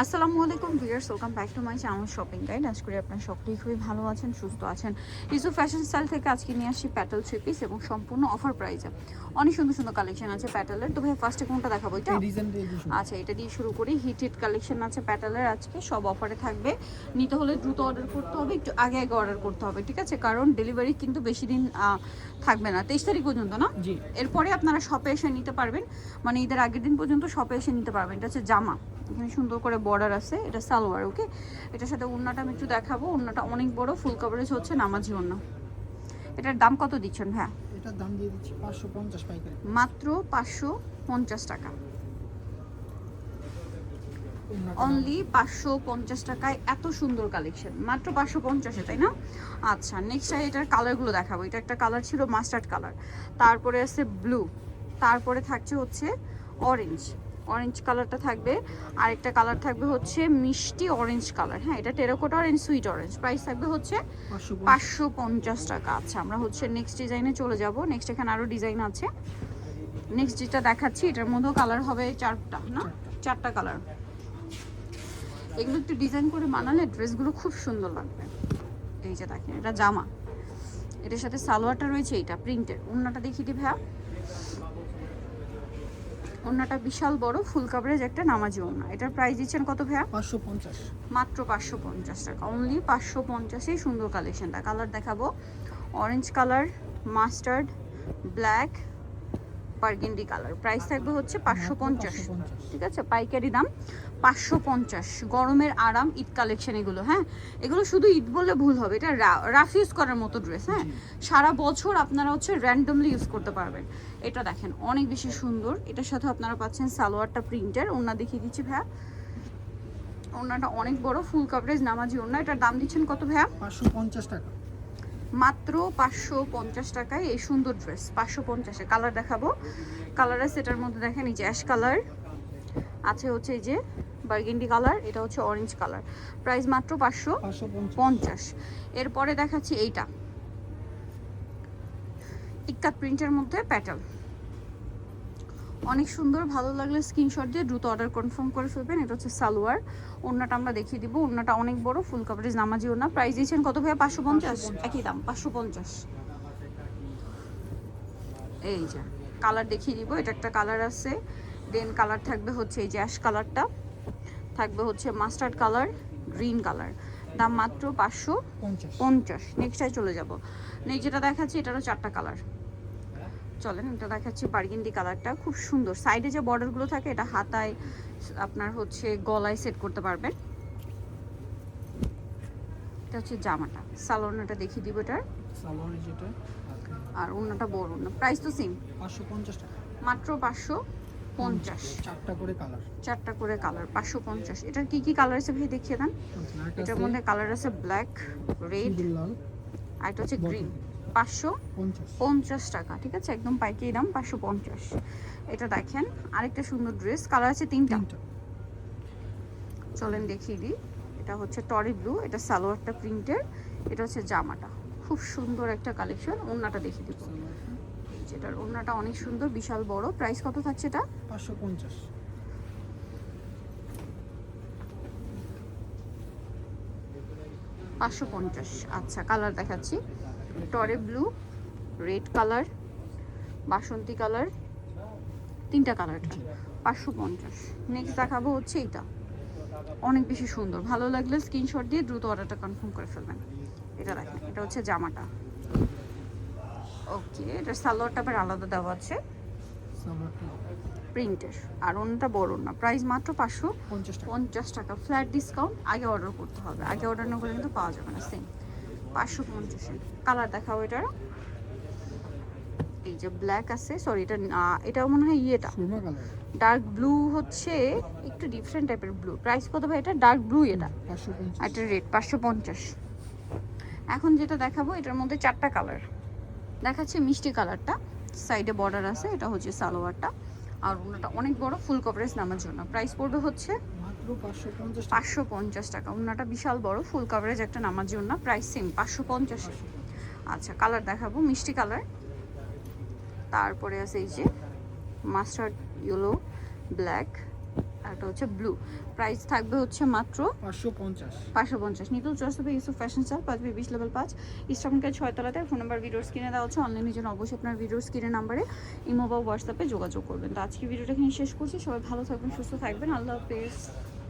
আসসালামু আলাইকুম viewers, welcome back to my channel shopping guide. আশা করি আপনারা সকলেই খুবই ভালো আছেন, সুস্থ আছেন। ইউসুফ ফ্যাশন স্টাইল থেকে আজকে নিয়ে আসছি প্যাটেল থ্রি পিস এবং সম্পূর্ণ অফার প্রাইসে অনেক সুন্দর সুন্দর কালেকশন আছে প্যাটেলের। তো ভাই ফার্স্টে কোনটা দেখাবো? এটা আচ্ছা, এটা দিয়ে শুরু করি। হিট কালেকশন আছে প্যাটেলের, আজকে সব অফারে থাকবে। নিতে হলে দ্রুত অর্ডার করতে হবে, একটু আগে আগে অর্ডার করতে হবে, ঠিক আছে? কারণ ডেলিভারি কিন্তু বেশি দিন থাকবে না, 23 তারিখ পর্যন্ত না। এরপরে আপনারা শপে এসে নিতে পারবেন, মানে ঈদের আগের দিন পর্যন্ত শপে এসে নিতে পারবেন। এটা হচ্ছে জামা, এখানে সুন্দর করে বর্ডার আছে, এটা সালোয়ার। ওকে, এটার সাথে ওড়নাটা আমি একটু দেখাবো। ওড়নাটা অনেক বড়, ফুল কভারেজ হচ্ছে নামাজি ওড়না। এটার দাম কত দিচ্ছেন ভাই? এটার দাম দিয়ে দিচ্ছি 550 পাইকারি, মাত্র 550 টাকা। অনলি 550 টাকায় এত সুন্দর কালেকশন, মাত্র 550-এ, তাই না? আচ্ছা, নেক্সট এটার কালারগুলো দেখাবো। এটা একটা কালার ছিল মাস্টার্ড কালার, তারপরে আছে ব্লু, তারপরে থাকছে হচ্ছে অরেঞ্জ কালারটা থাকবে, আরেকটা কালার থাকবে হচ্ছে মিষ্টি অরেঞ্জ কালার। হ্যাঁ, এটা terracotta orange, sweet orange. Price থাকবে হচ্ছে 550 টাকা। আচ্ছা, আমরা হচ্ছে নেক্সট ডিজাইনে চলে যাব। নেক্সট এখানে আরও ডিজাইন আছে। নেক্সট যেটা দেখাচ্ছি এটার মধ্যেও কালার হবে চারটা কালার। এগুলো একটু ডিজাইন করে বানালে ড্রেসগুলো খুব সুন্দর লাগবে। এই যে দেখেন, এটা জামা, এটার সাথে সালোয়ারটা রয়েছে এইটা প্রিন্টের। ওড়নাটা দেখিয়ে দিই ভাইয়া। ওড়নাটা বিশাল বড়, ফুল কভারেজ একটা নামাজি ওড়না। এটার প্রাইস দিচ্ছেন কত ভাইয়া? 550, মাত্র 550 টাকা। অনলি 550-এই সুন্দর কালেকশনটা। কালার দেখাবো, orange colour, mustard, black, burgundy colour. Price থাকবে হচ্ছে 550, ঠিক আছে? পাইকারি দাম 550। গরমের আরাম, ঈদ কালেকশন এগুলো। হ্যাঁ, এগুলো শুধু ঈদ বললে ভুল হবে, এটা রাফ ইউজ করার মতো ড্রেস। হ্যাঁ, সারা বছর আপনারা হচ্ছে র্যান্ডমলি ইউজ করতে পারবেন। এটা দেখেন অনেক বেশি সুন্দর। এটার সাথে আপনারা পাচ্ছেন সালোয়ারটা প্রিন্টের। ওড়না দেখিয়ে দিচ্ছি ভাইয়া। ওড়নাটা অনেক বড়, ফুল কভারেজ নামাজি ওড়না। এটার দাম দিচ্ছেন কত ভাইয়া? 550 টাকা। মাত্র 550 টাকায় এই সুন্দর ড্রেস। 550-এ কালার দেখাবো। কালার আছে এটার মধ্যে, দেখেন এই যে অ্যাশ কালার আছে, হচ্ছে এই যে বার্গেন্ডি কালার, এটা হচ্ছে অরেঞ্জ কালার। প্রাইস মাত্র 550। এরপরে দেখাচ্ছি এইটা ইক্কাত প্রিন্টের মধ্যে প্যাটার্ন, অনেক সুন্দর। ভালো লাগলে স্ক্রিনশট দিয়ে দ্রুত অর্ডার কনফার্ম করে ফেলবেন। এটা হচ্ছে সালোয়ার। ওড়নাটা আমরা দেখিয়ে দিব। ওড়নাটা অনেক বড়, ফুল কভারেজ নামাজি ওড়না। প্রাইস দিয়েছেন কত ভাইয়া? 550, একই দাম 550। এই যে কালার দেখিয়ে দিব। এটা একটা কালার আছে, দেন কালার থাকবে হচ্ছে এই যে অ্যাশ কালারটা, থাকবে হচ্ছে মাস্টার্ড কালার, গ্রিন কালার। দাম মাত্র 550। নেক্সটাই চলে যাব। নেক্সট যেটা দেখাচ্ছি এটারও চারটা কালার। চলেন, এটা দেখাচ্ছি বার্গেন্ডি কালারটা, খুব সুন্দর। সাইডে যে বর্ডারগুলো থাকে এটা হাতায় আপনার হচ্ছে গলায় সেট করতে পারবেন। এটা হচ্ছে জামাটা, সালোয়ারটা দেখিয়ে দিব এটার। সালোয়ার যেটা আর ওড়নাটা বড় না। প্রাইস তো সেম, 550 টাকা। মাত্র 550। চারটা করে কালার, 550। এটার কি কি কালার আছে ভাই দেখিয়ে দেন। এটার মধ্যে কালার আছে ব্ল্যাক, রেড, আর এটা হচ্ছে গ্রিন। 550 টাকা, ঠিক আছে? একদম পাইকারি দাম 550। এটা দেখেন আরেকটা সুন্দর ড্রেস, কালার আছে তিনটা। চলেন দেখিয়ে দিই। এটা হচ্ছে টরি ব্লু, এটা সালোয়ারটা প্রিন্টের, এটা হচ্ছে জামাটা। খুব সুন্দর একটা কালেকশন। ওড়নাটা দেখিয়ে দিব, যেটার ওড়নাটা অনেক সুন্দর, বিশাল বড়। প্রাইস কত থাকছে এটা? 550। 550। আচ্ছা, কালার দেখাচ্ছি, টরে ব্লু, রেড কালার, বাসন্তী কালার, তিনটা কালার। 550। নেক্সট দেখাবো হচ্ছে এটা, অনেক বেশি সুন্দর। ভালো লাগলে স্ক্রিনশট দিয়ে দ্রুত অর্ডারটা কনফার্ম করে ফেলবেন। এটা দেখেন, এটা হচ্ছে জামাটা। ওকে, এটা সালোয়ারটা আবার আলাদা দেওয়া আছে প্রিন্টের, আর অন্যটা বড় না। প্রাইস মাত্র 550 টাকা। ফ্ল্যাট ডিসকাউন্ট, আগে অর্ডার করতে হবে, আগে অর্ডার না করলে কিন্তু পাওয়া যাবে না। সেম 550। কালার দেখাও এটার। এই যে ব্ল্যাক আছে, সরি এটাও মনে হয় ইয়েটা ডার্ক ব্লু, হচ্ছে একটু ডিফারেন্ট টাইপের ব্লু। প্রাইস কত ভাই এটা? ডার্ক ব্লু এটা, আর এটা রেড। 550। এখন যেটা দেখাবো এটার মধ্যে চারটা কালার দেখাচ্ছে। মিষ্টি কালারটা, সাইডে বর্ডার আছে, এটা হচ্ছে সালোয়ারটা, আর ওনাটা অনেক বড়, ফুল কভারেজ নামার জন্য। প্রাইস পড়বে হচ্ছে মাত্র 550 টাকা। ওনাটা বিশাল বড়, ফুল কভারেজ একটা নামার জন্য। Price same 550। আচ্ছা, কালার দেখাবো, মিষ্টি কালার, তারপরে আছে এই যে মাস্টার্ড ইয়েলো, ব্ল্যাক, আর এটা হচ্ছে ব্লু। প্রাইস থাকবে হচ্ছে মাত্র 550। 550। নিতুল চয়েস হবে Yusuf fashion style 5B20 level 5 ইস্টার্নকে 6 তলাতে। ফোন নাম্বার ভিডিওর স্ক্রিনে দেওয়া হচ্ছে। অনলাইনের জন্য অবশ্যই আপনার ভিডিওর স্ক্রিনের নাম্বারে ইমো বা হোয়াটসঅ্যাপে যোগাযোগ করবেন। তো আজকে ভিডিওটা এখানে শেষ করছি। সবাই ভালো থাকবেন, সুস্থ থাকবেন। আল্লাহ হাফেজ।